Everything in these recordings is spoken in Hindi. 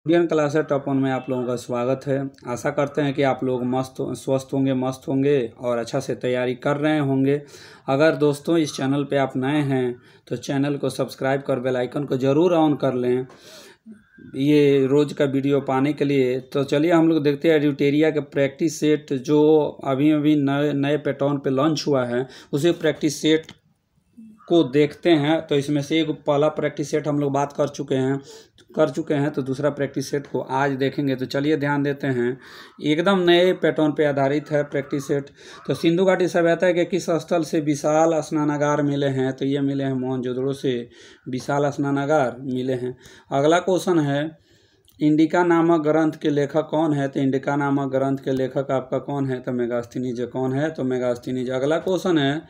इंडियन क्लासेस टॉप वन में आप लोगों का स्वागत है। आशा करते हैं कि आप लोग स्वस्थ होंगे और अच्छा से तैयारी कर रहे होंगे। अगर दोस्तों इस चैनल पे आप नए हैं तो चैनल को सब्सक्राइब कर बेल आइकन को ज़रूर ऑन कर लें ये रोज़ का वीडियो पाने के लिए। तो चलिए हम लोग देखते हैं एडिटेरिया के प्रैक्टिस सेट जो अभी नए पैटर्न पे लॉन्च हुआ है, उसी प्रैक्टिस सेट को देखते हैं। तो इसमें से एक पहला प्रैक्टिस सेट हम लोग बात कर चुके हैं तो दूसरा प्रैक्टिस सेट को आज देखेंगे। तो चलिए ध्यान देते हैं, एकदम नए पैटर्न पे आधारित है प्रैक्टिस सेट। तो सिंधु घाटी सभ्यता के किस स्थल से विशाल स्नानागार मिले हैं? तो ये मिले हैं मोहनजोदड़ो से विशाल स्नानागार मिले हैं। अगला क्वेश्चन है, इंडिका नामक ग्रंथ के लेखक कौन है? तो इंडिका नामक ग्रंथ के लेखक आपका कौन है? तो मेगास्थनीज। कौन है? तो मेगास्थनीज। अगला क्वेश्चन है,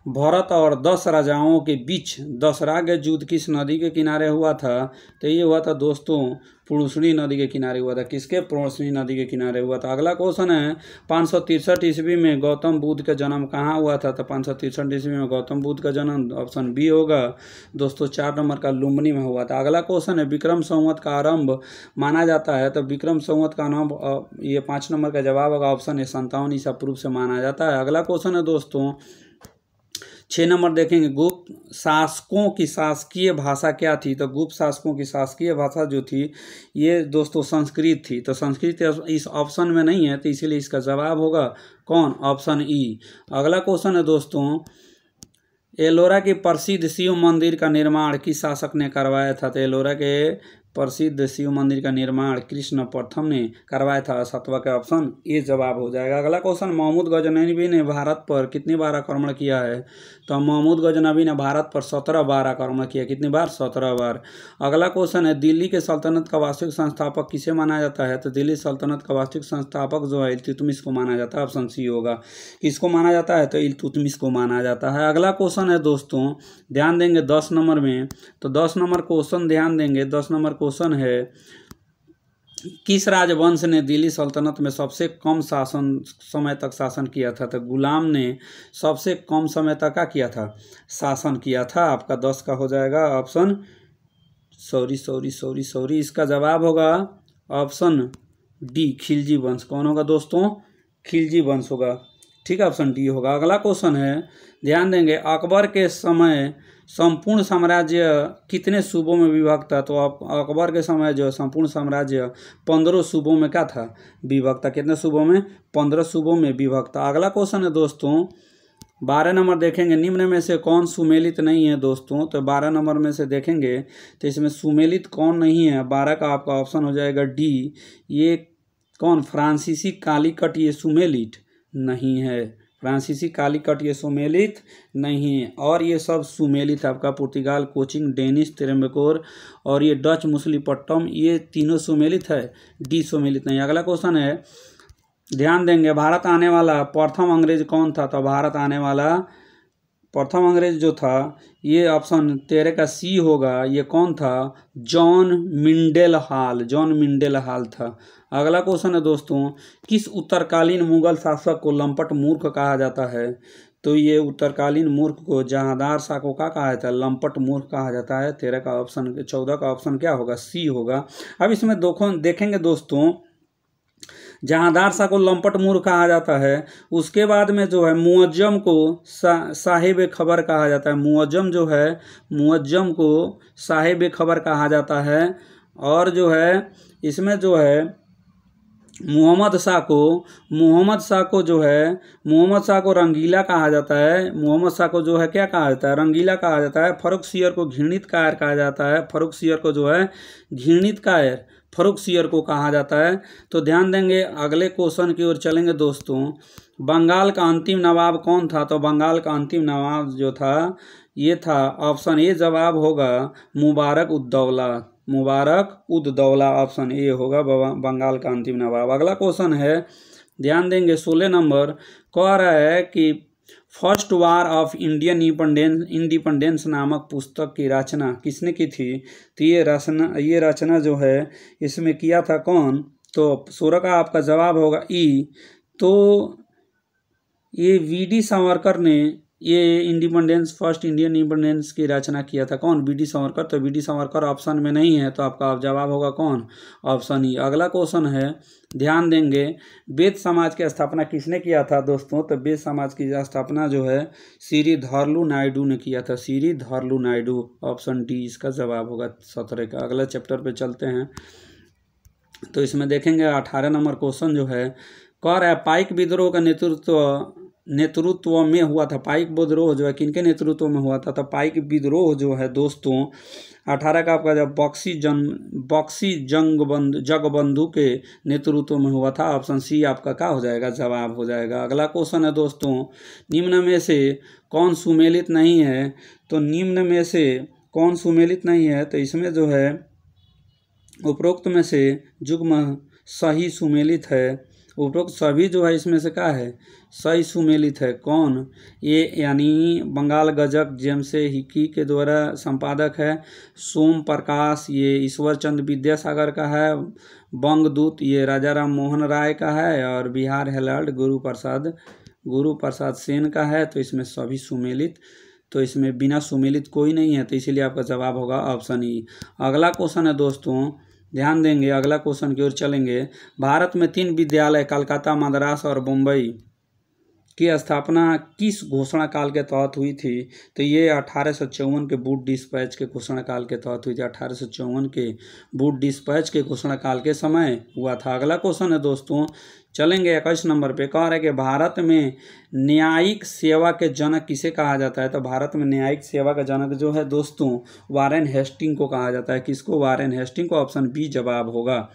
भरत और 10 राजाओं के बीच दशराग युद्ध किस नदी के किनारे हुआ था? तो ये हुआ था दोस्तों पुरुषणी नदी के किनारे हुआ था। किसके? पुरुषणी नदी के किनारे हुआ था। अगला क्वेश्चन है, 563 ईस्वी में गौतम बुद्ध का जन्म कहाँ हुआ था? तो 563 ईस्वी में गौतम बुद्ध का जन्म ऑप्शन बी होगा दोस्तों 4 नंबर का लुम्बिनी में हुआ था। अगला क्वेश्चन है, विक्रम संवत का आरंभ माना जाता है? तो विक्रम संवत का आरंभ ये 5 नंबर का जवाब होगा ऑप्शन ए 57 ईसा पूर्व से माना जाता है। अगला क्वेश्चन है दोस्तों 6 नंबर देखेंगे, गुप्त शासकों की शासकीय भाषा क्या थी? तो गुप्त शासकों की शासकीय भाषा जो थी ये दोस्तों संस्कृत थी। तो संस्कृत इस ऑप्शन में नहीं है तो इसीलिए इसका जवाब होगा कौन? Option E. अगला क्वेश्चन है दोस्तों, एलोरा के प्रसिद्ध शिव मंदिर का निर्माण किस शासक ने करवाया था? तो एलोरा के प्रसिद्ध शिव मंदिर का निर्माण कृष्ण प्रथम ने करवाया था। 7वां का ऑप्शन ये जवाब हो जाएगा। अगला क्वेश्चन, महमूद गजनवी ने भारत पर कितनी बार आक्रमण किया है? तो महमूद गजनवी ने भारत पर 17 बार आक्रमण किया। कितनी बार? 17 बार। अगला क्वेश्चन है, दिल्ली के सल्तनत का वास्तविक संस्थापक किसे माना जाता है? तो दिल्ली सल्तनत का वास्तविक संस्थापक जो है इल्तुतमिश को माना जाता है। ऑप्शन सी होगा। किसको माना जाता है? तो इल्तुतमिश को माना जाता है। अगला क्वेश्चन है दोस्तों, ध्यान देंगे 10 नंबर में। तो 10 नंबर क्वेश्चन ध्यान देंगे। 10 नंबर क्वेश्चन है, किस राजवंश ने दिल्ली सल्तनत में सबसे कम समय तक शासन किया था? तो गुलाम ने सबसे कम समय तक क्या किया था? शासन किया था। आपका 10 का हो जाएगा ऑप्शन सॉरी इसका जवाब होगा ऑप्शन डी, खिलजी वंश। कौन होगा दोस्तों? खिलजी वंश होगा। ठीक है, ऑप्शन डी होगा। अगला क्वेश्चन है, ध्यान देंगे, अकबर के समय संपूर्ण साम्राज्य कितने सूबों में विभक्त था? तो अकबर के समय जो संपूर्ण साम्राज्य 15 सूबों में क्या था? विभक्त था। कितने सूबों में? 15 सूबों में विभक्त था। अगला क्वेश्चन है दोस्तों 12 नंबर देखेंगे, निम्न में से कौन सुमेलित नहीं है दोस्तों? तो 12 नंबर में से देखेंगे तो इसमें सुमेलित कौन नहीं है? 12 का आपका ऑप्शन हो जाएगा डी, ये कौन? फ्रांसीसी कालीकट ये सुमेलित नहीं है। फ्रांसीसी कालीकट ये सुमेलित नहीं है और ये सब सुमेलित है आपका पुर्तगाल, कोचिन, डेनिश, तिरुवनंतपुरम और ये डच मुसलिपट्टम, ये तीनों सुमेलित है, डी सुमेलित नहीं। अगला क्वेश्चन है, ध्यान देंगे, भारत आने वाला प्रथम अंग्रेज कौन था? तो भारत आने वाला प्रथम अंग्रेज जो था ये ऑप्शन 13 का सी होगा। ये कौन था? जॉन मिंडेलहाल। जॉन मिंडेलहाल था। अगला क्वेश्चन है दोस्तों, किस उत्तरकालीन मुगल शासक को लंपट मूर्ख कहा जाता है? तो ये उत्तरकालीन मूर्ख को जहांदार शाह को क्या कहा जाता है? लंपट मूर्ख कहा जाता है। 13 का ऑप्शन 14 का ऑप्शन क्या होगा? सी होगा। अब इसमें देखेंगे दोस्तों, जहांदार शाह को लंपट मूर्ख कहा जाता है। उसके बाद में जो है मुअज्जम को साहिब खबर कहा जाता है। मुअज्जम जो है, मुअज्जम को साहिब खबर कहा जाता है। और जो है इसमें जो है मोहम्मद शाह को रंगीला कहा जाता है। मोहम्मद शाह को जो है क्या कहा जाता है? रंगीला कहा जाता है। फर्रुखसियर को घृणित कायर कहा जाता है। फर्रुखसियर को जो है घृणित कायर फर्रुखसियर को कहा जाता है। तो ध्यान देंगे, अगले क्वेश्चन की ओर चलेंगे दोस्तों, बंगाल का अंतिम नवाब कौन था? तो बंगाल का अंतिम नवाब जो था ये था ऑप्शन ए जवाब होगा मुबारक उद्दौला। मुबारक उद्दौला ऑप्शन ए होगा बंगाल का अंतिम नवाब। अगला क्वेश्चन है, ध्यान देंगे 16 नंबर, कह रहा है कि first war of Indian independence नामक पुस्तक की रचना किसने की थी? तो ये रचना जो है इसमें किया था कौन? तो 16 का आपका जवाब होगा ई। तो ये वी.डी. सावरकर ने ये इंडिपेंडेंस, फर्स्ट इंडियन इंडिपेंडेंस की रचना किया था? कौन? बी.डी. सावरकर। तो बी.डी. सावरकर ऑप्शन में नहीं है, तो आपका जवाब होगा कौन? Option E. अगला क्वेश्चन है, ध्यान देंगे, बेद समाज की स्थापना किसने किया था दोस्तों? तो बेद समाज की स्थापना जो है श्री धरलू नायडू ने किया था। श्री धरलू नायडू, ऑप्शन डी इसका जवाब होगा 17 का। अगला चैप्टर पे चलते हैं, तो इसमें देखेंगे 18 नंबर क्वेश्चन जो है, कह रहा है पाइक विद्रोह का नेतृत्व में हुआ था। पाइक विद्रोह जो है किनके नेतृत्व में हुआ था? तो पाइक विद्रोह जो है दोस्तों 18 का आपका जब बक्सी जगबंधु के नेतृत्व में हुआ था। ऑप्शन सी आपका क्या हो जाएगा? जवाब हो जाएगा। अगला क्वेश्चन है दोस्तों, निम्न में से कौन सुमेलित नहीं है? तो निम्न में से कौन सुमेलित नहीं है? तो इसमें जो है उपरोक्त में से जुग्म सही सुमेलित है। उपरोक्त सभी जो है इसमें से क्या है? सही सुमेलित है। कौन? ये यानी बंगाल गजक जेम्स हिकी के द्वारा संपादक है। सोम प्रकाश ये ईश्वर चंद्र विद्यासागर का है। बंगदूत ये राजा राम मोहन राय का है। और बिहार हेराल्ड गुरु प्रसाद सेन का है। तो इसमें सभी सुमेलित, तो इसमें बिना सुमेलित कोई नहीं है, तो इसीलिए आपका जवाब होगा ऑप्शन ई। अगला क्वेश्चन है दोस्तों, ध्यान देंगे, अगला क्वेश्चन की ओर चलेंगे। भारत में 3 विद्यालय कलकत्ता, मद्रास और मुंबई की स्थापना किस घोषणा काल के तहत हुई थी? तो ये 1854 के बूट डिस्पैच के घोषणा काल के तहत हुई थी। 1854 के बूट डिस्पैच के घोषणा काल के समय हुआ था। अगला क्वेश्चन है दोस्तों, चलेंगे 21 नंबर पे। कह रहा है कि भारत में न्यायिक सेवा के जनक किसे कहा जाता है? तो भारत में न्यायिक सेवा का जनक जो है दोस्तों वारेन हेस्टिंग को कहा जाता है। किसको? वारेन हेस्टिंग को। ऑप्शन बी जवाब होगा।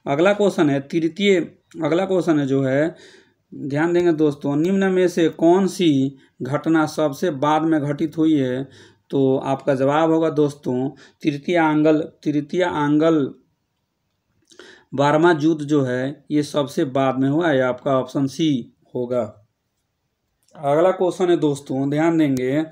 अगला क्वेश्चन है अगला क्वेश्चन है जो है, ध्यान देंगे दोस्तों, निम्न में से कौन सी घटना सबसे बाद में घटित हुई है? तो आपका जवाब होगा दोस्तों तृतीय आंग्ल बर्मा युद्ध जो है ये सबसे बाद में हुआ है। आपका ऑप्शन सी होगा। अगला क्वेश्चन है दोस्तों, ध्यान देंगे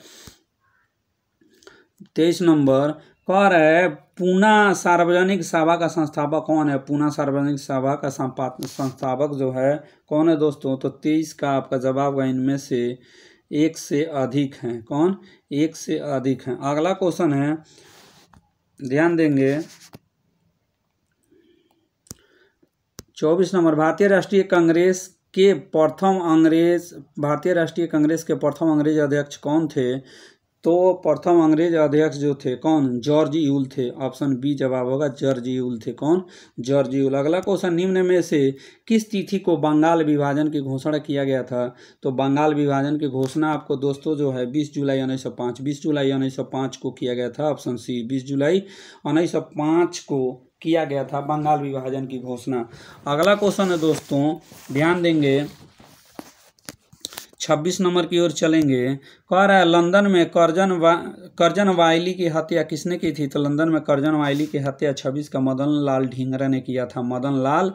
23 नंबर। कह रहा है पूना सार्वजनिक सभा का संस्थापक कौन है? पूना सार्वजनिक सभा का संस्थापक जो है कौन है दोस्तों? तो 23 का आपका जवाब होगा इनमें से एक से अधिक हैं। कौन? एक से अधिक हैं। अगला क्वेश्चन है, ध्यान देंगे 24 नंबर। भारतीय राष्ट्रीय कांग्रेस के प्रथम अंग्रेज अध्यक्ष कौन थे? तो प्रथम अंग्रेज अध्यक्ष जो थे कौन? जॉर्ज यूल थे। ऑप्शन बी जवाब होगा, जॉर्ज यूल थे। कौन? George Yule. अगला क्वेश्चन, निम्न में से किस तिथि को बंगाल विभाजन की घोषणा किया गया था? तो बंगाल विभाजन की घोषणा आपको दोस्तों जो है 20 जुलाई 1905 को किया गया था। ऑप्शन सी 20 जुलाई 1905 को किया गया था बंगाल विभाजन की घोषणा। अगला क्वेश्चन है दोस्तों, ध्यान देंगे 26 नंबर की ओर चलेंगे। कह रहा है लंदन में कर्जन वायली की हत्या किसने की थी? तो लंदन में कर्जन वायली की हत्या 26 का मदन लाल ढींगरा ने किया था। मदन लाल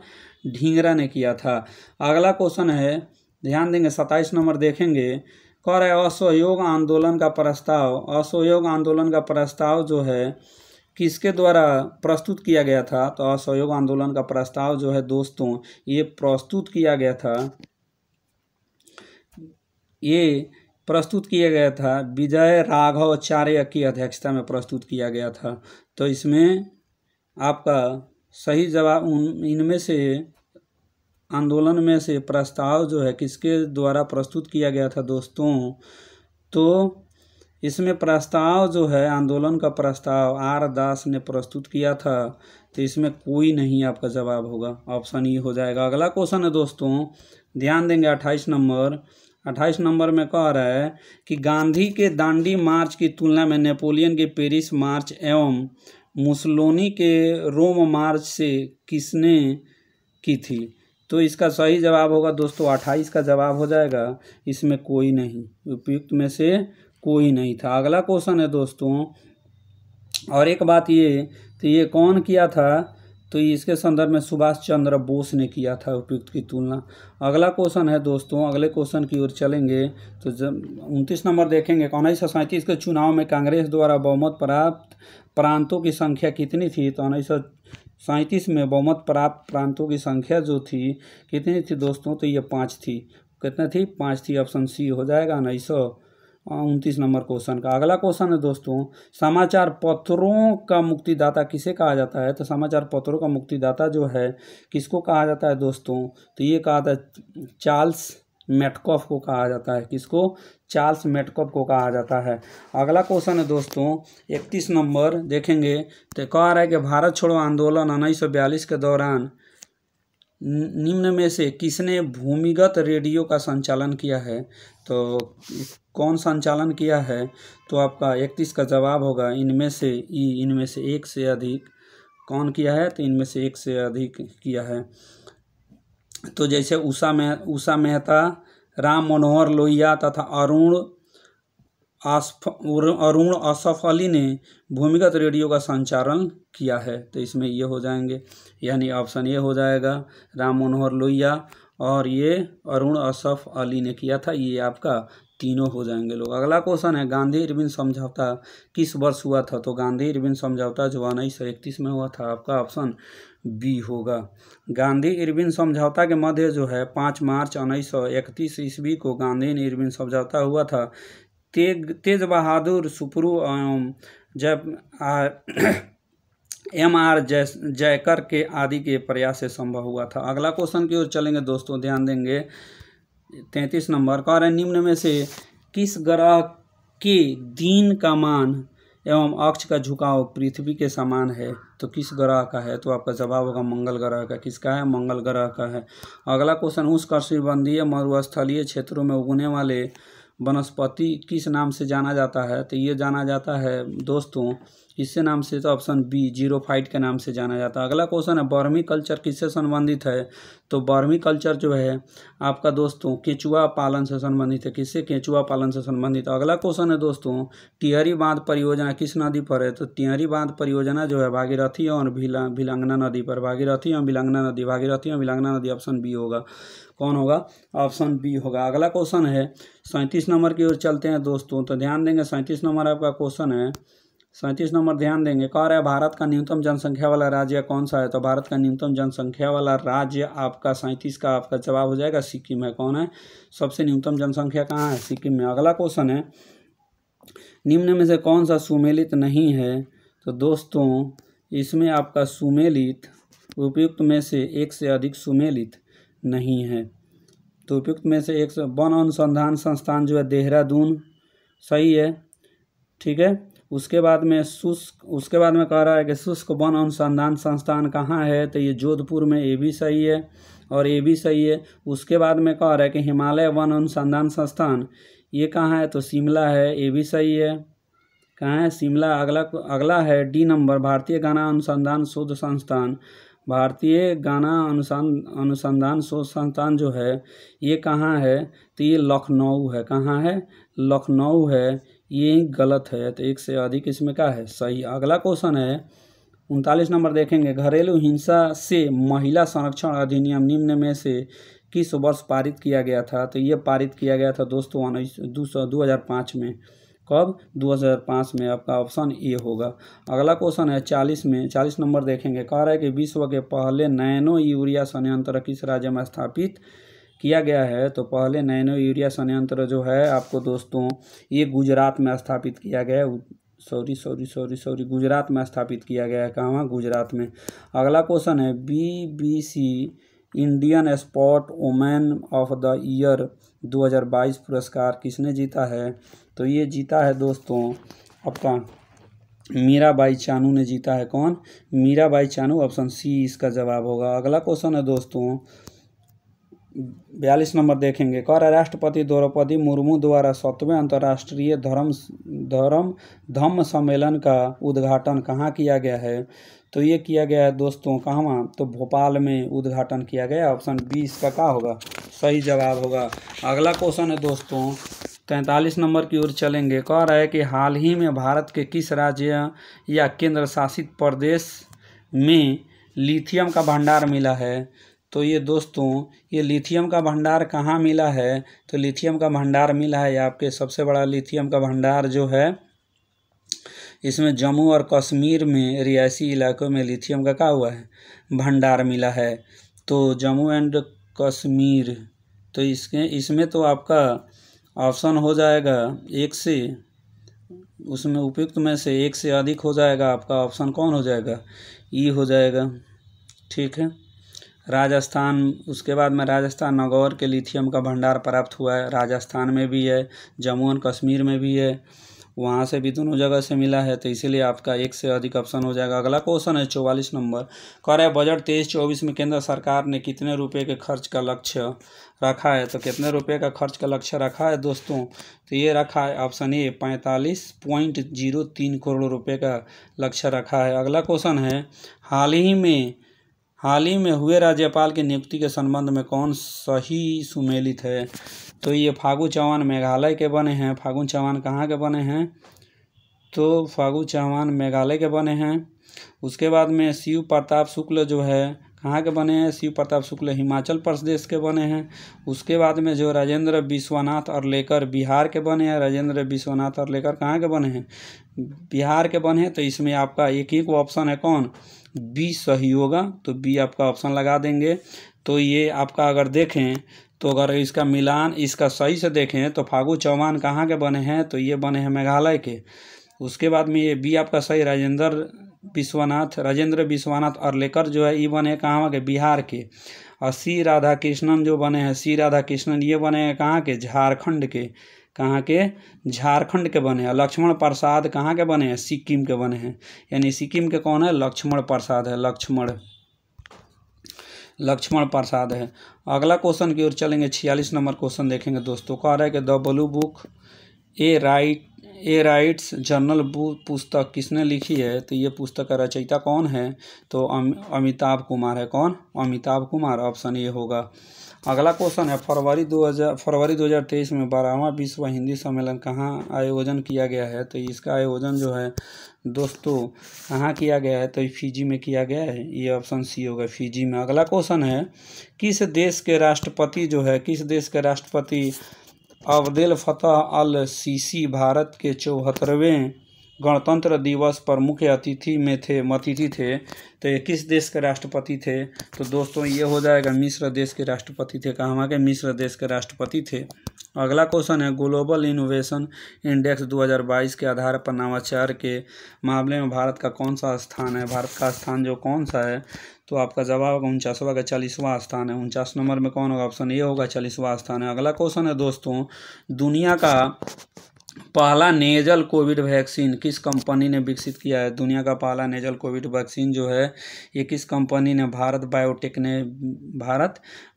ढींगरा ने किया था। अगला क्वेश्चन है, ध्यान देंगे 27 नंबर देखेंगे। कह रहा है असहयोग आंदोलन का प्रस्ताव जो है किसके द्वारा प्रस्तुत किया गया था? तो असहयोग आंदोलन का प्रस्ताव जो है दोस्तों ये प्रस्तुत किया गया था विजय राघवाचार्य की अध्यक्षता में प्रस्तुत किया गया था। तो इसमें आपका सही जवाब इनमें से आंदोलन में से प्रस्ताव जो है किसके द्वारा प्रस्तुत किया गया था दोस्तों? तो इसमें प्रस्ताव जो है आंदोलन का प्रस्ताव आर दास ने प्रस्तुत किया था। तो इसमें कोई नहीं आपका जवाब होगा, ऑप्शन ई हो जाएगा। अगला क्वेश्चन है दोस्तों, ध्यान देंगे 28 नंबर में कह रहा है कि गांधी के दांडी मार्च की तुलना में नेपोलियन के पेरिस मार्च एवं मुसोलिनी के रोम मार्च से किसने की थी? तो इसका सही जवाब होगा दोस्तों 28 का जवाब हो जाएगा। इसमें कोई नहीं, उपयुक्त में से कोई नहीं था। अगला क्वेश्चन है दोस्तों, और एक बात ये कौन किया था? तो इसके संदर्भ में सुभाष चंद्र बोस ने किया था उपयुक्त की तुलना। अगला क्वेश्चन है दोस्तों, अगले क्वेश्चन की ओर चलेंगे तो 29 नंबर देखेंगे। 1937 के चुनाव में कांग्रेस द्वारा बहुमत प्राप्त प्रांतों की संख्या कितनी थी? तो 1937 में बहुमत प्राप्त प्रांतों की संख्या जो थी कितनी थी दोस्तों? तो ये 5 थी। कितनी थी? 5 थी। ऑप्शन सी हो जाएगा 1937 29 नंबर क्वेश्चन का। अगला क्वेश्चन है दोस्तों, समाचार पत्रों का मुक्तिदाता किसे कहा जाता है? तो समाचार पत्रों का मुक्तिदाता जो है किसको कहा जाता है दोस्तों? तो ये कहा जाता है चार्ल्स मेटकॉफ को कहा जाता है। किसको? चार्ल्स मेटकॉफ को कहा जाता है। अगला क्वेश्चन है दोस्तों 31 नंबर देखेंगे, तो कह रहा है कि भारत छोड़ो आंदोलन 1942 के दौरान निम्न में से किसने भूमिगत रेडियो का संचालन किया है? तो कौन संचालन किया है? तो आपका 31 का जवाब होगा इनमें से एक से अधिक। कौन किया है? तो इनमें से एक से अधिक किया है। तो जैसे उषा मेहता, राम मनोहर लोहिया तथा अरुण असफ अली ने भूमिगत रेडियो का संचालन किया है। तो इसमें ये हो जाएंगे, यानी ऑप्शन ए हो जाएगा राम मनोहर लोहिया और ये अरुण असफ अली ने किया था। ये आपका तीनों हो जाएंगे लोग। अगला क्वेश्चन है, गांधी इरविन समझौता किस वर्ष हुआ था? तो गांधी इरविन समझौता जो 1931 में हुआ था। आपका ऑप्शन बी होगा। गांधी इरविन समझौता के मध्य जो है 5 मार्च 1931 ईस्वी को गांधी इरविन समझौता हुआ था। तेज बहादुर सुप्रू M.R. जयकर के आदि के प्रयास से संभव हुआ था। अगला क्वेश्चन की ओर चलेंगे दोस्तों, ध्यान देंगे। 33 नंबर कह रहे निम्न में से किस ग्रह के दिन का मान एवं अक्ष का झुकाव पृथ्वी के समान है? तो किस ग्रह का है? तो आपका जवाब होगा मंगल ग्रह का। किसका है? मंगल ग्रह का है। अगला क्वेश्चन, उष्णकटिबंधीय मरुस्थलीय क्षेत्रों में उगने वाले वनस्पति किस नाम से जाना जाता है? तो ये जाना जाता है दोस्तों इससे नाम से, तो ऑप्शन बी जीरोफाइट के नाम से जाना जाता है। अगला क्वेश्चन है, वर्मी कल्चर किससे संबंधित है? तो वर्मी कल्चर जो है आपका दोस्तों केंचुआ पालन से संबंधित है। किससे? केंचुआ पालन से संबंधित। अगला क्वेश्चन है दोस्तों, टिहरी बांध परियोजना किस नदी पर है? तो टिहरी बांध परियोजना जो है भागीरथी और भिलंगना नदी पर। भागीरथी और भिलंगना नदी ऑप्शन बी होगा। कौन होगा? ऑप्शन बी होगा। अगला क्वेश्चन है 37 नंबर की ओर चलते हैं दोस्तों, तो ध्यान देंगे 37 नंबर आपका क्वेश्चन है। 37 नंबर ध्यान देंगे, कह रहा है भारत का न्यूनतम जनसंख्या वाला राज्य कौन सा है? तो भारत का न्यूनतम जनसंख्या वाला राज्य आपका 37 का आपका जवाब हो जाएगा सिक्किम है। कौन है? सबसे न्यूनतम जनसंख्या कहाँ है? सिक्किम में। अगला क्वेश्चन है, निम्न में से कौन सा सुमेलित नहीं है? तो दोस्तों इसमें आपका सुमेलित उपयुक्त में से एक से अधिक सुमेलित नहीं है। तो उपयुक्त में से एक वन अनुसंधान संस्थान जो है देहरादून सही है, ठीक है। उसके बाद में कह रहा है कि शुष्क वन अनुसंधान संस्थान कहाँ है? तो ये जोधपुर में, ये भी सही है और ये भी सही है। उसके बाद में कह रहा है कि हिमालय वन अनुसंधान संस्थान ये कहाँ है? तो शिमला है, ये भी सही है। कहाँ है? शिमला। अगला है डी नंबर, भारतीय गाना अनुसंधान शोध संस्थान। भारतीय गाना अनुसंधान शोध संस्थान जो है ये कहाँ है? तो ये लखनऊ है। कहाँ है? लखनऊ है। ये गलत है, तो एक से अधिक इसमें क्या है? सही। अगला क्वेश्चन है 39 नंबर देखेंगे, घरेलू हिंसा से महिला संरक्षण अधिनियम निम्न में से किस वर्ष पारित किया गया था? तो ये पारित किया गया था दोस्तों 2005 में। कब? 2005 में। आपका ऑप्शन ए होगा। अगला क्वेश्चन है 40 नंबर देखेंगे, कह रहा है कि विश्व के पहले नैनो यूरिया संयंत्र किस राज्य में स्थापित किया गया है? तो पहले नैनो यूरिया संयंत्र जो है आपको दोस्तों ये गुजरात में स्थापित किया गया है। सॉरी गुजरात में स्थापित किया गया है। कहाँ? गुजरात में। अगला क्वेश्चन है, BBC Indian sport women of the year 2022 पुरस्कार किसने जीता है? तो ये जीता है दोस्तों आपका मीराबाई चानू ने जीता है। कौन? मीराबाई चानू। ऑप्शन सी इसका जवाब होगा। अगला क्वेश्चन है दोस्तों 42 नंबर देखेंगे, कह रहा है राष्ट्रपति द्रौपदी मुर्मू द्वारा 7वें अंतर्राष्ट्रीय धम्म सम्मेलन का उद्घाटन कहाँ किया गया है? तो ये किया गया है दोस्तों कहाँ? तो भोपाल में उद्घाटन किया गया। ऑप्शन बी इसका क्या होगा? सही जवाब होगा। अगला क्वेश्चन है दोस्तों 43 नंबर की ओर चलेंगे, कह रहा है कि हाल ही में भारत के किस राज्य या केंद्र शासित प्रदेश में लिथियम का भंडार मिला है? तो ये दोस्तों ये लिथियम का भंडार कहाँ मिला है? तो लिथियम का भंडार मिला है आपके सबसे बड़ा लिथियम का भंडार जो है इसमें जम्मू और कश्मीर में रिहायशी इलाकों में लिथियम का क्या हुआ है? भंडार मिला है। तो जम्मू एंड कश्मीर, तो इसमें तो आपका ऑप्शन हो जाएगा एक से, उसमें उपयुक्त में से एक से अधिक हो जाएगा आपका ऑप्शन कौन हो जाएगा, ई हो जाएगा। ठीक है, राजस्थान, उसके बाद में राजस्थान नागौर के लिथियम का भंडार प्राप्त हुआ है, राजस्थान में भी है, जम्मू एंड कश्मीर में भी है, वहाँ से भी दोनों जगह से मिला है, तो इसीलिए आपका एक से अधिक ऑप्शन हो जाएगा। अगला क्वेश्चन है 44 नंबर, कह रहा है बजट 23-24 में केंद्र सरकार ने कितने रुपए के खर्च का लक्ष्य रखा है। तो कितने रुपए का खर्च का लक्ष्य रखा है दोस्तों, तो ये रखा है ऑप्शन ए 45.03 करोड़ रुपए का लक्ष्य रखा है। अगला क्वेश्चन है, हाल ही में हुए राज्यपाल की नियुक्ति के संबंध में कौन सही सुमेलित है। तो ये फागू चौहान मेघालय के बने हैं। फागू चौहान कहाँ के बने हैं, तो फागू चौहान मेघालय के बने हैं। उसके बाद में शिव प्रताप शुक्ल जो है कहाँ के बने हैं, शिव प्रताप शुक्ल हिमाचल प्रदेश के बने हैं। उसके बाद में जो राजेंद्र विश्वनाथ अर्लेकर बिहार के बने हैं। राजेंद्र विश्वनाथ अर्लेकर कहाँ के बने हैं, बिहार के बने हैं। तो इसमें आपका एक ही ऑप्शन है कौन, बी सही होगा, तो बी आपका ऑप्शन लगा देंगे। तो ये आपका अगर देखें तो अगर इसका मिलान इसका सही से देखें तो फागू चौहान कहाँ के बने हैं, तो ये बने हैं मेघालय के। उसके बाद में ये बी आपका सही, राजेंद्र विश्वनाथ अर्लेकर जो है ये बने कहाँ के, बिहार के। और सी राधाकृष्णन जो बने हैं, सी राधाकृष्णन ये बने हैं कहाँ के, झारखंड के। कहाँ के, झारखंड के बने हैं। लक्ष्मण प्रसाद कहाँ के बने हैं, सिक्किम के बने हैं। यानी सिक्किम के कौन है, लक्ष्मण प्रसाद है, लक्ष्मण प्रसाद है। अगला क्वेश्चन की ओर चलेंगे, 46 नंबर क्वेश्चन देखेंगे दोस्तों। कह रहा है कि the blue book A rights journal पुस्तक किसने लिखी है। तो ये पुस्तक का रचयिता कौन है, तो अमिताभ कुमार है। कौन, अमिताभ कुमार, ऑप्शन ये होगा। अगला क्वेश्चन है, फरवरी 2023 में 12वां विश्व हिंदी सम्मेलन कहाँ आयोजन किया गया है। तो इसका आयोजन जो है दोस्तों कहाँ किया गया है, तो फिजी में किया गया है, ये ऑप्शन सी होगा, फिजी में। अगला क्वेश्चन है, किस देश के राष्ट्रपति अब्देल फतह अल सीसी भारत के 74वें गणतंत्र दिवस पर मुख्य अतिथि थे। तो ये किस देश के राष्ट्रपति थे, तो दोस्तों ये हो जाएगा मिस्र देश के राष्ट्रपति थे। कहाँ के, मिस्र देश के राष्ट्रपति थे। अगला क्वेश्चन है, ग्लोबल इनोवेशन इंडेक्स 2022 के आधार पर नवाचार के मामले में भारत का कौन सा स्थान है। भारत का स्थान जो कौन सा है, तो आपका जवाब होगा 49वां का 40वां स्थान है। 49 नंबर में कौन होगा, ऑप्शन ए होगा, 40वां स्थान है। अगला क्वेश्चन है दोस्तों, दुनिया का पहला नेजल कोविड वैक्सीन किस कंपनी ने विकसित किया है। दुनिया का पहला नेजल कोविड वैक्सीन जो है ये किस कंपनी ने, भारत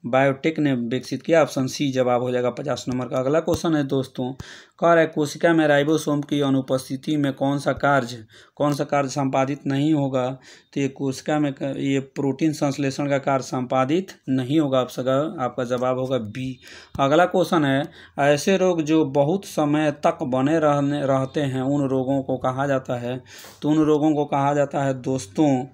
बायोटेक ने विकसित किया। ऑप्शन सी जवाब हो जाएगा 50 नंबर का। अगला क्वेश्चन है दोस्तों, कह रहा है कोशिका में राइबोसोम की अनुपस्थिति में कौन सा कार्य संपादित नहीं होगा। तो ये कोशिका में ये प्रोटीन संश्लेषण का कार्य संपादित नहीं होगा, आपका जवाब होगा बी। अगला क्वेश्चन है, ऐसे रोग जो बहुत समय तक बने रहते हैं उन रोगों को कहा जाता है। तो उन रोगों को कहा जाता है दोस्तों,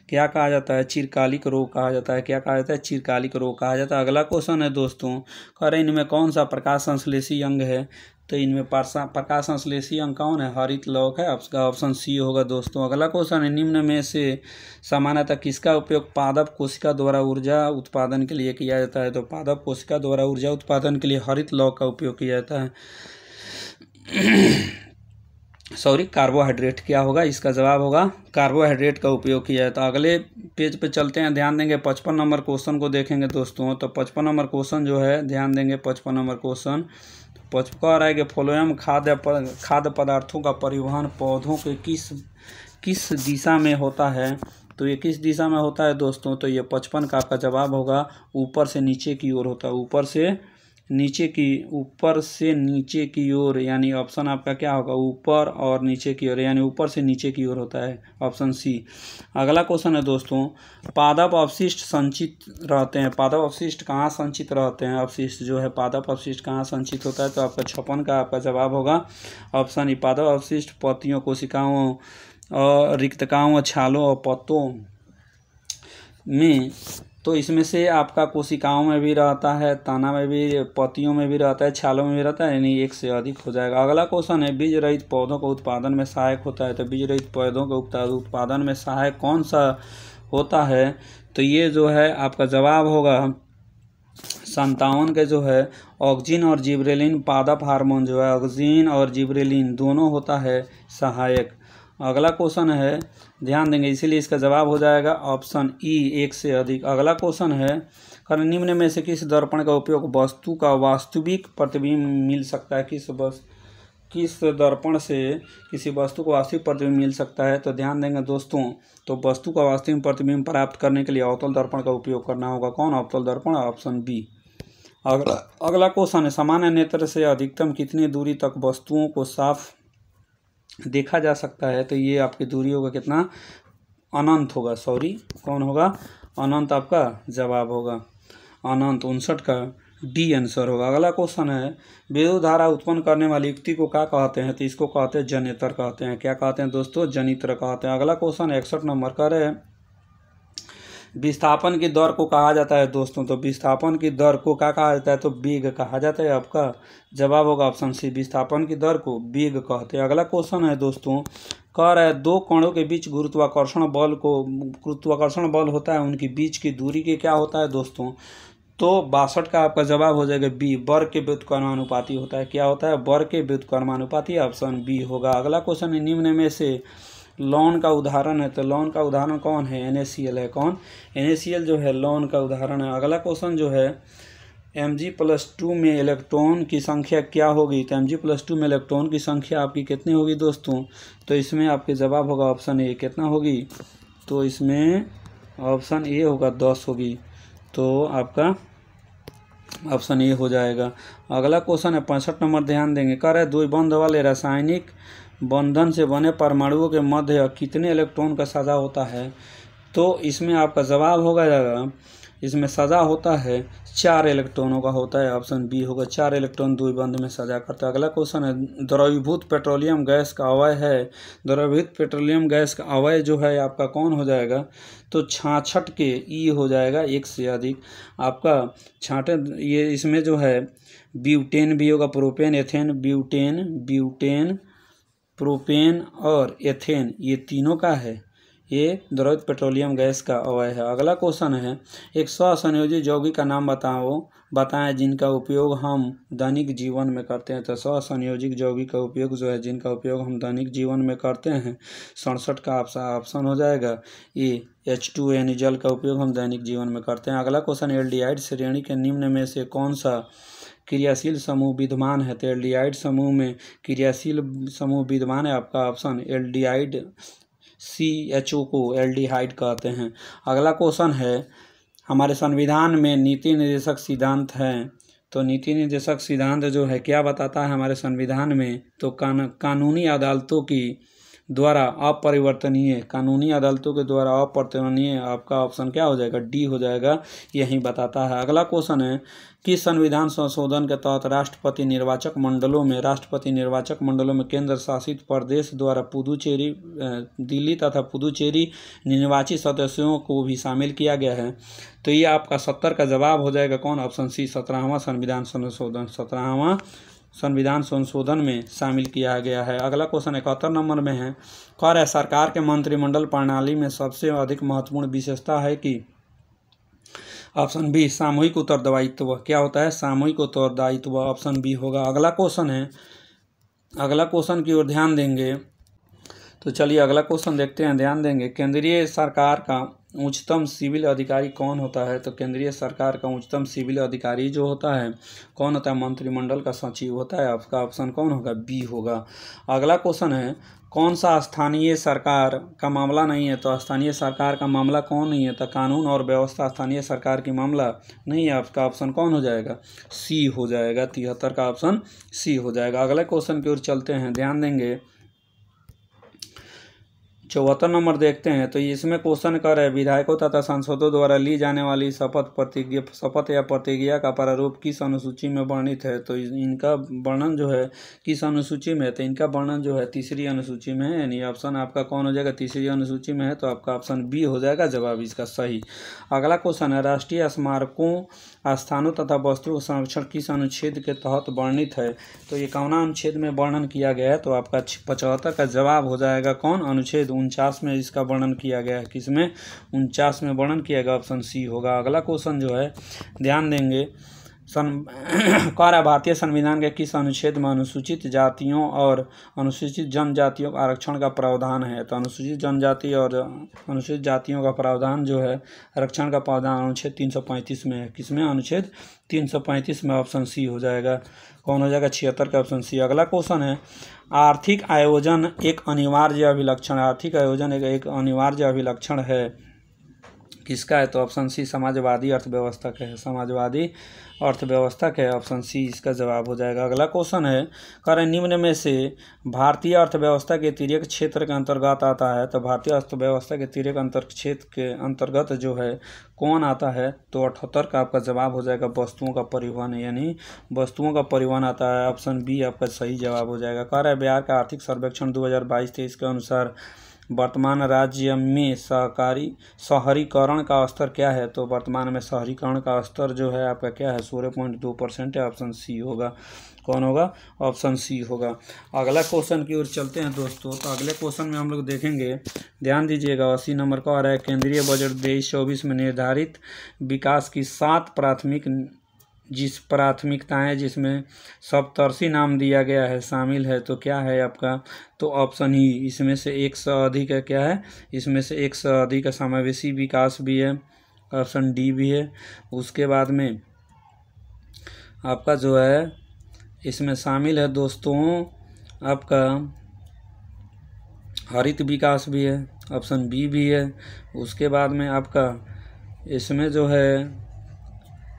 क्या कहा जाता है, चिरकालिक रोग कहा जाता है। क्या कहा जाता है, चिरकालिक रोग कहा जाता है। अगला क्वेश्चन है दोस्तों, कह रहे इनमें कौन सा प्रकाश संश्लेषी अंग है। तो इनमें प्रकाश संश्लेषी अंग कौन है, हरित लौक है, आपका ऑप्शन सी होगा दोस्तों। अगला क्वेश्चन है, निम्न में से सामान्यतः किसका उपयोग पादप कोशिका द्वारा ऊर्जा उत्पादन के लिए किया जाता है। तो पादप कोशिका द्वारा ऊर्जा उत्पादन के लिए हरित लौक का उपयोग किया जाता है। कार्बोहाइड्रेट क्या होगा, इसका जवाब होगा कार्बोहाइड्रेट का उपयोग किया जाता है। अगले पेज पे चलते हैं, ध्यान देंगे 55 नंबर क्वेश्चन को देखेंगे दोस्तों। तो 55 नंबर क्वेश्चन जो है ध्यान देंगे, 55 नंबर क्वेश्चन कह रहा है कि फ्लोएम खाद्य पदार्थों का परिवहन पौधों के किस दिशा में होता है। तो ये किस दिशा में होता है दोस्तों, तो ये 55 का आपका जवाब होगा ऊपर से नीचे की ओर होता है, ऊपर से नीचे की ओर, यानी ऑप्शन आपका क्या होगा, ऊपर और नीचे की ओर, यानी ऊपर से नीचे की ओर होता है, ऑप्शन सी। अगला क्वेश्चन है दोस्तों, पादप अवशिष्ट संचित रहते हैं। पादप अवशिष्ट कहाँ संचित रहते हैं, अवशिष्ट जो है पादप अवशिष्ट कहाँ संचित होता है। तो आपका 56 का आपका जवाब होगा ऑप्शन ई। पादप अवशिष्ट पत्तियों, कोशिकाओं और रिक्तकाओं, छालों और पत्तों में, तो इसमें से आपका कोशिकाओं में भी रहता है, तना में भी, पत्तियों में भी रहता है, छालों में भी रहता है, यानी एक से अधिक हो जाएगा। अगला क्वेश्चन है, बीज रहित पौधों को उत्पादन में सहायक होता है। तो बीज रहित पौधों को उत्पादन में सहायक कौन सा होता है। तो ये जो है आपका जवाब होगा 57 के जो है ऑक्जिन और जिबरेलिन पादप हार्मोन जो है ऑक्जिन और जिबरेलिन दोनों होता है सहायक। अगला क्वेश्चन है, ध्यान देंगे, इसीलिए इसका जवाब हो जाएगा ऑप्शन ई, एक से अधिक। अगला क्वेश्चन है, निम्न में से किस दर्पण का उपयोग वस्तु का वास्तविक प्रतिबिंब मिल सकता है? किस दर्पण से किसी वस्तु को वास्तविक प्रतिबिंब मिल सकता है? तो ध्यान देंगे दोस्तों, तो वस्तु का वास्तविक प्रतिबिंब प्राप्त करने के लिए अवतल दर्पण का उपयोग करना होगा। कौन? अवतल दर्पण, ऑप्शन बी। अगला क्वेश्चन है, सामान्य नेत्र से अधिकतम कितनी दूरी तक वस्तुओं को साफ देखा जा सकता है? तो ये आपकी दूरी होगा कितना? अनंत होगा, सॉरी, कौन होगा? अनंत आपका जवाब होगा, अनंत। 59 का डी आंसर होगा। अगला क्वेश्चन है, विद्युत धारा उत्पन्न करने वाली युक्ति को क्या कहते हैं? तो इसको कहते हैं जनरेटर कहते हैं। क्या कहते हैं दोस्तों? जनरेटर कहते हैं। अगला क्वेश्चन 61 नंबर का है, विस्थापन की दर को कहा जाता है दोस्तों? तो विस्थापन की दर को क्या कहा जाता है? तो वेग कहा जाता है। आपका जवाब होगा ऑप्शन सी, विस्थापन की दर को वेग कहते हैं। अगला क्वेश्चन है दोस्तों, कह रहा है दो कणों के बीच गुरुत्वाकर्षण बल होता है, उनकी बीच की दूरी के क्या होता है दोस्तों? तो 62 का आपका जवाब हो जाएगा बी, वर्ग के व्युत्क्रमानुपाती होता है। क्या होता है? वर्ग के व्युत्क्रमानुपाती, ऑप्शन बी होगा। अगला क्वेश्चन है, निम्न में से लॉन का उदाहरण है? तो लॉन का उदाहरण कौन है? NaCl है। कौन? NaCl जो है लॉन का उदाहरण है। अगला क्वेश्चन जो है, Mg+2 में इलेक्ट्रॉन की संख्या क्या होगी? तो Mg+2 में इलेक्ट्रॉन की संख्या आपकी कितनी होगी दोस्तों? तो इसमें आपके जवाब होगा ऑप्शन ए, कितना होगी? तो इसमें ऑप्शन ए होगा 10 होगी, तो आपका ऑप्शन ए हो जाएगा। अगला क्वेश्चन है 65 नंबर, ध्यान देंगे, कह रहा है द्विबंध वाले रासायनिक बंधन से बने परमाणुओं के मध्य कितने इलेक्ट्रॉन का साझा होता है? तो इसमें आपका जवाब होगा जाएगा, इसमें साझा होता है 4 इलेक्ट्रॉनों का होता है, ऑप्शन बी होगा, 4 इलेक्ट्रॉन द्विबंध में साझा करता है। अगला क्वेश्चन है, द्रवीभूत पेट्रोलियम गैस का अवयव है? द्रवीभूत पेट्रोलियम गैस का अवयव जो है आपका कौन हो जाएगा? तो 66 के ई हो जाएगा, एक से अधिक। आपका 66 ये इसमें जो है ब्यूटेन भी होगा, प्रोपेन, एथेन, ब्यूटेन, प्रोपेन और एथेन, ये तीनों का है, ये द्रवित पेट्रोलियम गैस का अवयव है। अगला क्वेश्चन है, एक स्वसंयोजी यौगिक का नाम बताएं जिनका उपयोग हम दैनिक जीवन में करते हैं। तो स्वसंयोजिक यौगिक का उपयोग जो है, जिनका उपयोग हम दैनिक जीवन में करते हैं, 67 का ऑप्शन हो जाएगा ये, H2N जल का उपयोग हम दैनिक जीवन में करते हैं। अगला क्वेश्चन, एल्डिहाइड श्रेणी के निम्न में से कौन सा क्रियाशील समूह विद्यमान है? तो एल्डिहाइड समूह में क्रियाशील समूह विद्यमान है, आपका ऑप्शन एल्डिहाइड, CHO को एल्डिहाइड कहते हैं। अगला क्वेश्चन है, हमारे संविधान में नीति निर्देशक सिद्धांत हैं? तो नीति निर्देशक सिद्धांत जो है क्या बताता है हमारे संविधान में? तो कानूनी अदालतों की द्वारा अपरिवर्तनीय, कानूनी अदालतों के द्वारा अपरिवर्तनीय, आपका ऑप्शन क्या हो जाएगा? डी हो जाएगा, यही बताता है। अगला क्वेश्चन है, किस संविधान संशोधन के तहत राष्ट्रपति निर्वाचक मंडलों में केंद्र शासित प्रदेश द्वारा पुदुचेरी, दिल्ली तथा पुदुचेरी निर्वाचित सदस्यों को भी शामिल किया गया है? तो ये आपका 70 का जवाब हो जाएगा, कौन? ऑप्शन सी, 17वां संविधान संशोधन, 17वां संविधान संशोधन में शामिल किया गया है। अगला क्वेश्चन 71 नंबर में है, कह रहा है सरकार के मंत्रिमंडल प्रणाली में सबसे अधिक महत्वपूर्ण विशेषता है कि? ऑप्शन बी, सामूहिक उत्तरदायित्व। क्या होता है? सामूहिक उत्तरदायित्व, ऑप्शन बी होगा। अगला क्वेश्चन है, अगला क्वेश्चन की ओर ध्यान देंगे, तो चलिए अगला क्वेश्चन देखते हैं, ध्यान देंगे, केंद्रीय सरकार का उच्चतम सिविल अधिकारी कौन होता है? तो केंद्रीय सरकार का उच्चतम सिविल अधिकारी जो होता है कौन होता है? मंत्रिमंडल का सचिव होता है। आपका ऑप्शन कौन होगा? बी होगा। अगला क्वेश्चन है, कौन सा स्थानीय सरकार का मामला नहीं है? तो स्थानीय सरकार का मामला कौन नहीं है? तो कानून और व्यवस्था स्थानीय सरकार की मामला नहीं है। आपका ऑप्शन कौन हो जाएगा? सी हो जाएगा, 73 का ऑप्शन सी हो जाएगा। अगले क्वेश्चन की ओर चलते हैं, ध्यान देंगे, 74 नंबर देखते हैं। तो इसमें क्वेश्चन कर रहे हैं, विधायकों तथा सांसदों द्वारा ली जाने वाली शपथ या प्रतिज्ञा का प्रारूप किस अनुसूची में वर्णित है? तो इनका वर्णन जो है किस अनुसूची में है? तो इनका वर्णन जो है तीसरी अनुसूची में है, यानी ऑप्शन आपका कौन हो जाएगा? तीसरी अनुसूची में है, तो आपका ऑप्शन बी हो जाएगा जवाब इसका सही। अगला क्वेश्चन है, राष्ट्रीय स्मारकों, स्थानों तथा वस्तुओं का संरक्षण किस अनुच्छेद के तहत वर्णित है? तो ये कौन अनुच्छेद में वर्णन किया गया है? तो आपका 75 का जवाब हो जाएगा कौन? अनुच्छेद 49 में इसका वर्णन किया गया है। किसमें? 49 में वर्णन किया गया, ऑप्शन सी होगा। अगला क्वेश्चन जो है ध्यान देंगे, भारतीय संविधान के किस अनुच्छेद में अनुसूचित जातियों और अनुसूचित जनजातियों का आरक्षण का प्रावधान है? तो अनुसूचित जनजाति और अनुसूचित जातियों का प्रावधान जो है आरक्षण का प्रावधान अनुच्छेद 335 में है। किसमें? अनुच्छेद 335 में, ऑप्शन सी हो जाएगा। कौन हो जाएगा? 76 का ऑप्शन सी। अगला क्वेश्चन है, आर्थिक आयोजन एक अनिवार्य अभिलक्षण, आर्थिक आयोजन एक अनिवार्य अभिलक्षण है, किसका है? तो ऑप्शन सी समाजवादी अर्थव्यवस्था का है, समाजवादी अर्थव्यवस्था का है, ऑप्शन सी इसका जवाब हो जाएगा। अगला क्वेश्चन है, करें निम्न में से भारतीय अर्थव्यवस्था के तिर्यक क्षेत्र के अंतर्गत आता है? तो भारतीय अर्थव्यवस्था के तिर्यक क्षेत्र के अंतर्गत जो है कौन आता है? तो 78 का आपका जवाब हो जाएगा वस्तुओं का परिवहन, यानी वस्तुओं का परिवहन आता है, ऑप्शन बी आपका सही जवाब हो जाएगा। कार्य बिहार का आर्थिक सर्वेक्षण 2022-23 के अनुसार वर्तमान राज्य में शहरीकरण का स्तर क्या है? तो वर्तमान में शहरीकरण का स्तर जो है आपका क्या है? 16.2% है, ऑप्शन सी होगा। कौन होगा? ऑप्शन सी होगा। अगला क्वेश्चन की ओर चलते हैं दोस्तों। तो अगले क्वेश्चन में हम लोग देखेंगे, ध्यान दीजिएगा, 80 नंबर का आ रहा है, केंद्रीय बजट 23-24 में निर्धारित विकास की 7 प्राथमिकताएं जिसमें सप्तर्षि नाम दिया गया है शामिल है, तो क्या है आपका? तो ऑप्शन ही, इसमें से एक से अधिक है, क्या है? इसमें से एक से अधिक का समावेशी विकास भी है, ऑप्शन डी भी है। उसके बाद में आपका जो है इसमें शामिल है दोस्तों आपका हरित विकास भी है, ऑप्शन बी भी है। उसके बाद में आपका इसमें जो है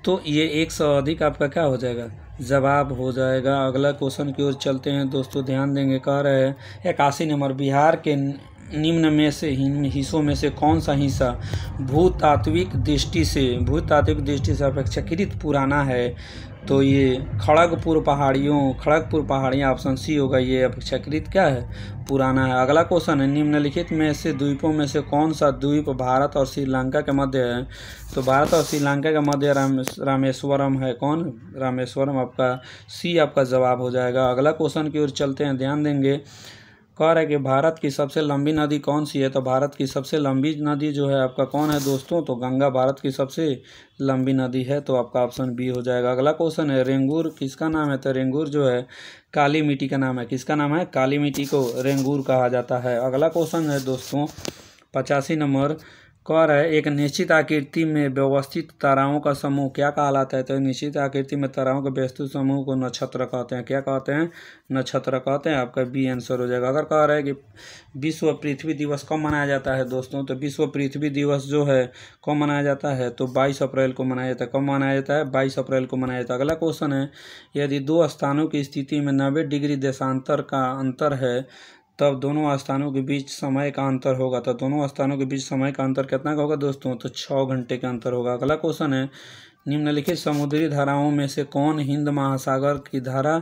तो ये एक से अधिक आपका क्या हो जाएगा? जवाब हो जाएगा। अगला क्वेश्चन की ओर चलते हैं दोस्तों, ध्यान देंगे, कह रहे हैं 81 नंबर, बिहार के निम्न में से हिस्सों में से कौन सा हिस्सा भूतात्विक दृष्टि से अपेक्षाकृत पुराना है? तो ये खड़गपुर पहाड़ियाँ, ऑप्शन सी होगा, ये अपेक्षाकृत क्या है? पुराना है। अगला क्वेश्चन है, निम्नलिखित में से द्वीपों में से कौन सा द्वीप भारत और श्रीलंका के मध्य है? तो भारत और श्रीलंका के मध्य रामेश्वरम है। कौन? रामेश्वरम, आपका सी आपका जवाब हो जाएगा। अगला क्वेश्चन की ओर चलते हैं, ध्यान देंगे, कह रहा है कि भारत की सबसे लंबी नदी कौन सी है? तो भारत की सबसे लंबी नदी जो है आपका कौन है दोस्तों? तो गंगा भारत की सबसे लंबी नदी है, तो आपका ऑप्शन बी हो जाएगा। अगला क्वेश्चन है, रेंगूर किसका नाम है? तो रेंगूर जो है काली मिट्टी का नाम है। किसका नाम है? काली मिट्टी को रेंगूर कहा जाता है। अगला क्वेश्चन है दोस्तों 85 नंबर, कह रहा है एक निश्चित आकृति में व्यवस्थित ताराओं का समूह क्या कहलाता है? तो निश्चित आकृति में ताराओं के व्यवस्थित समूह को नक्षत्र कहते हैं। क्या कहते हैं? नक्षत्र कहते हैं, आपका बी आंसर हो जाएगा। अगर कह रहा है कि विश्व पृथ्वी दिवस कब मनाया जाता है दोस्तों? तो विश्व पृथ्वी दिवस जो है कब मनाया जाता है? तो 22 अप्रैल को मनाया जाता है। कब मनाया जाता है? 22 अप्रैल को मनाया जाता है। अगला क्वेश्चन है, यदि दो स्थानों की स्थिति में 90 डिग्री देशांतर का अंतर है तब दोनों स्थानों के बीच समय का अंतर होगा। तो दोनों स्थानों के बीच समय का अंतर कितना का होगा दोस्तों? तो 6 घंटे का अंतर होगा। अगला क्वेश्चन है, निम्नलिखित समुद्री धाराओं में से कौन हिंद महासागर की धारा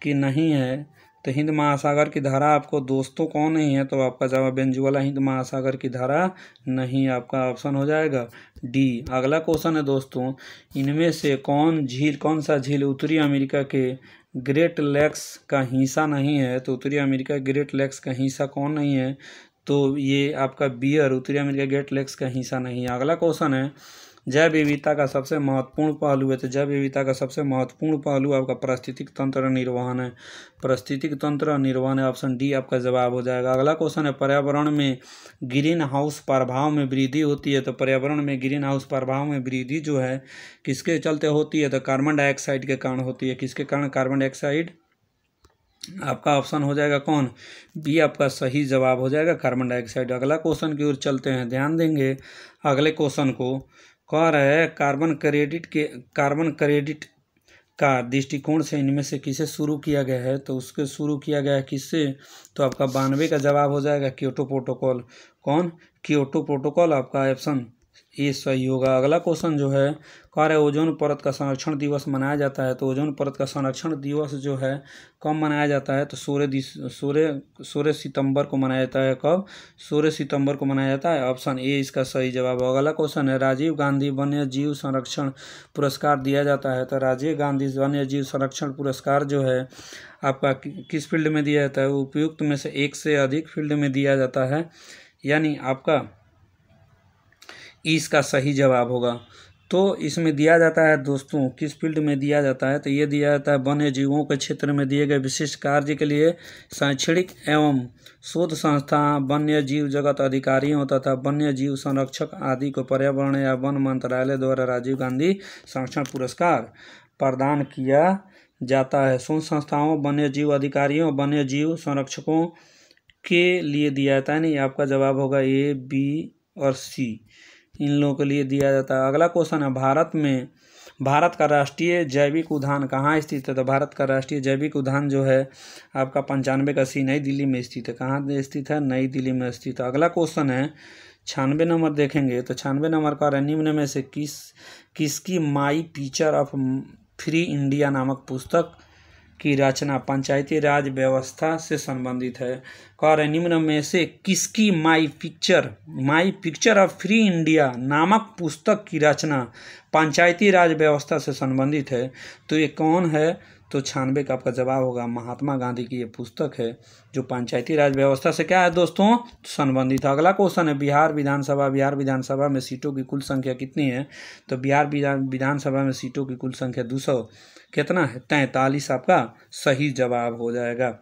की नहीं है? तो हिंद महासागर की धारा आपको दोस्तों कौन नहीं है? तो आपका जवाब बेंजुवाला हिंद महासागर की धारा नहीं, आपका ऑप्शन हो जाएगा डी। अगला क्वेश्चन है दोस्तों, इनमें से कौन सा झील उत्तरी अमेरिका के ग्रेट लेक्स का हिस्सा नहीं है? तो उत्तरी अमेरिका ग्रेट लेक्स का हिस्सा कौन नहीं है? तो ये आपका बियर उत्तरी अमेरिका ग्रेट लेक्स का हिस्सा नहीं है। अगला क्वेश्चन है, जैव विविधता का सबसे महत्वपूर्ण पहलू है। तो जैव विविधता का सबसे महत्वपूर्ण पहलू आपका पारिस्थितिक तंत्र निर्वहन है। पारिस्थितिक तंत्र निर्वहन है, ऑप्शन डी आपका जवाब हो जाएगा। अगला क्वेश्चन है, पर्यावरण में ग्रीन हाउस प्रभाव में वृद्धि होती है। तो पर्यावरण में ग्रीन हाउस प्रभाव में वृद्धि जो है किसके चलते होती है? तो कार्बन डाइऑक्साइड के कारण होती है। किसके कारण? कार्बन डाइऑक्साइड, आपका ऑप्शन हो जाएगा कौन? बी आपका सही जवाब हो जाएगा, कार्बन डाइऑक्साइड। अगला क्वेश्चन की ओर चलते हैं, ध्यान देंगे, अगले क्वेश्चन को कह रहा है कार्बन क्रेडिट का दृष्टिकोण से इनमें से किसे शुरू किया गया है? तो उसके शुरू किया गया है किससे? तो आपका 92 का जवाब हो जाएगा क्योटो प्रोटोकॉल। कौन? क्योटो प्रोटोकॉल, आपका ऑप्शन ये सही होगा। अगला क्वेश्चन जो है कह रहे ओजोन परत का संरक्षण दिवस मनाया जाता है। तो ओजोन परत का संरक्षण दिवस जो है कब मनाया जाता है? तो 16 सितंबर को मनाया जाता है। कब? 16 सितंबर को मनाया जाता है। ऑप्शन ए इसका सही जवाब है। अगला क्वेश्चन है राजीव गांधी वन्य जीव संरक्षण पुरस्कार दिया जाता है। तो राजीव गांधी वन्य जीव संरक्षण पुरस्कार जो है आपका किस फील्ड में दिया जाता है? उपयुक्त में से एक से अधिक फील्ड में दिया जाता है, यानी आपका इसका सही जवाब होगा। तो इसमें दिया जाता है दोस्तों, किस फील्ड में दिया जाता है? तो ये दिया जाता है वन्य जीवों के क्षेत्र में दिए गए विशिष्ट कार्य के लिए शैक्षणिक एवं शोध संस्था, वन्य जीव जगत अधिकारियों तथा वन्य जीव संरक्षक आदि को पर्यावरण या वन मंत्रालय द्वारा राजीव गांधी संरक्षण पुरस्कार प्रदान किया जाता है। शोध संस्थाओं, वन्य जीव अधिकारियों, वन्य जीव संरक्षकों के लिए दिया जाता है। नहीं, आपका जवाब होगा ए, बी और सी, इन लोगों के लिए दिया जाता है। अगला क्वेश्चन है भारत का राष्ट्रीय जैविक उद्यान कहाँ स्थित है? तो भारत का राष्ट्रीय जैविक उद्यान जो है आपका 95 का सी नई दिल्ली में स्थित है। कहाँ स्थित है? नई दिल्ली में स्थित है। अगला क्वेश्चन है 96 नंबर देखेंगे तो 96 नंबर का निम्न में से किसकी my picture of free India नामक पुस्तक की रचना पंचायती राज व्यवस्था से संबंधित है? कह निम्न में से किसकी my picture of free India नामक पुस्तक की रचना पंचायती राज व्यवस्था से संबंधित है? तो ये कौन है? तो 96 का आपका जवाब होगा महात्मा गांधी की ये पुस्तक है जो पंचायती राज व्यवस्था से क्या है दोस्तों? संबंधित है। अगला क्वेश्चन है बिहार विधानसभा में सीटों की कुल संख्या कितनी है? तो बिहार विधानसभा में सीटों की कुल संख्या 200 कितना है? 43 आपका सही जवाब हो जाएगा।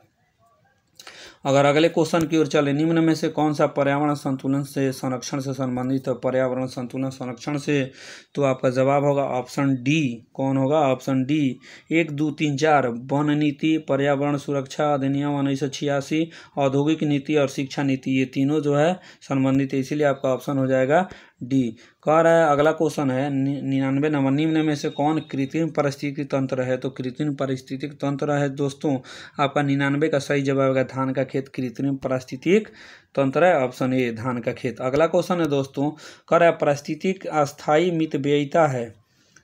अगर अगले क्वेश्चन की ओर चले, निम्न में से कौन सा पर्यावरण संतुलन से संरक्षण से संबंधित है? पर्यावरण संतुलन संरक्षण से, तो आपका जवाब होगा ऑप्शन डी। कौन होगा? Option D. 1, 2, 3, 4 वन नीति, पर्यावरण सुरक्षा अधिनियम 1986, औद्योगिक नीति और शिक्षा नीति, ये तीनों जो है संबंधित है, इसीलिए आपका ऑप्शन हो जाएगा डी। कह रहा है अगला क्वेश्चन है 99 नंबर, निम्न में से कौन कृत्रिम पारिस्थितिकी तंत्र है? तो कृत्रिम पारिस्थितिकी तंत्र है दोस्तों आपका 99 का सही जवाब है धान का खेत कृत्रिम पारिस्थितिक तंत्र है। ऑप्शन ए धान का खेत। अगला क्वेश्चन है दोस्तों कह रहा है पारिस्थितिक अस्थायी मितव्ययिता है,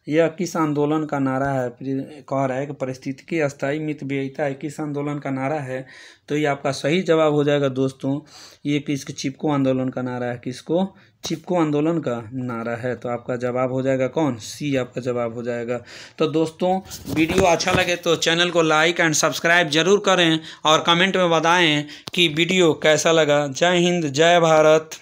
यह किस आंदोलन का नारा है? कह रहा है कि पारिस्थितिकी अस्थायी मितव्ययिता है किस आंदोलन का नारा है? तो ये आपका सही जवाब हो जाएगा दोस्तों, ये किसके चिपको आंदोलन का नारा है। किसको? चिपको आंदोलन का नारा है। तो आपका जवाब हो जाएगा कौन? सी आपका जवाब हो जाएगा। तो दोस्तों वीडियो अच्छा लगे तो चैनल को लाइक एंड सब्सक्राइब जरूर करें और कमेंट में बताएं कि वीडियो कैसा लगा। जय हिंद, जय भारत।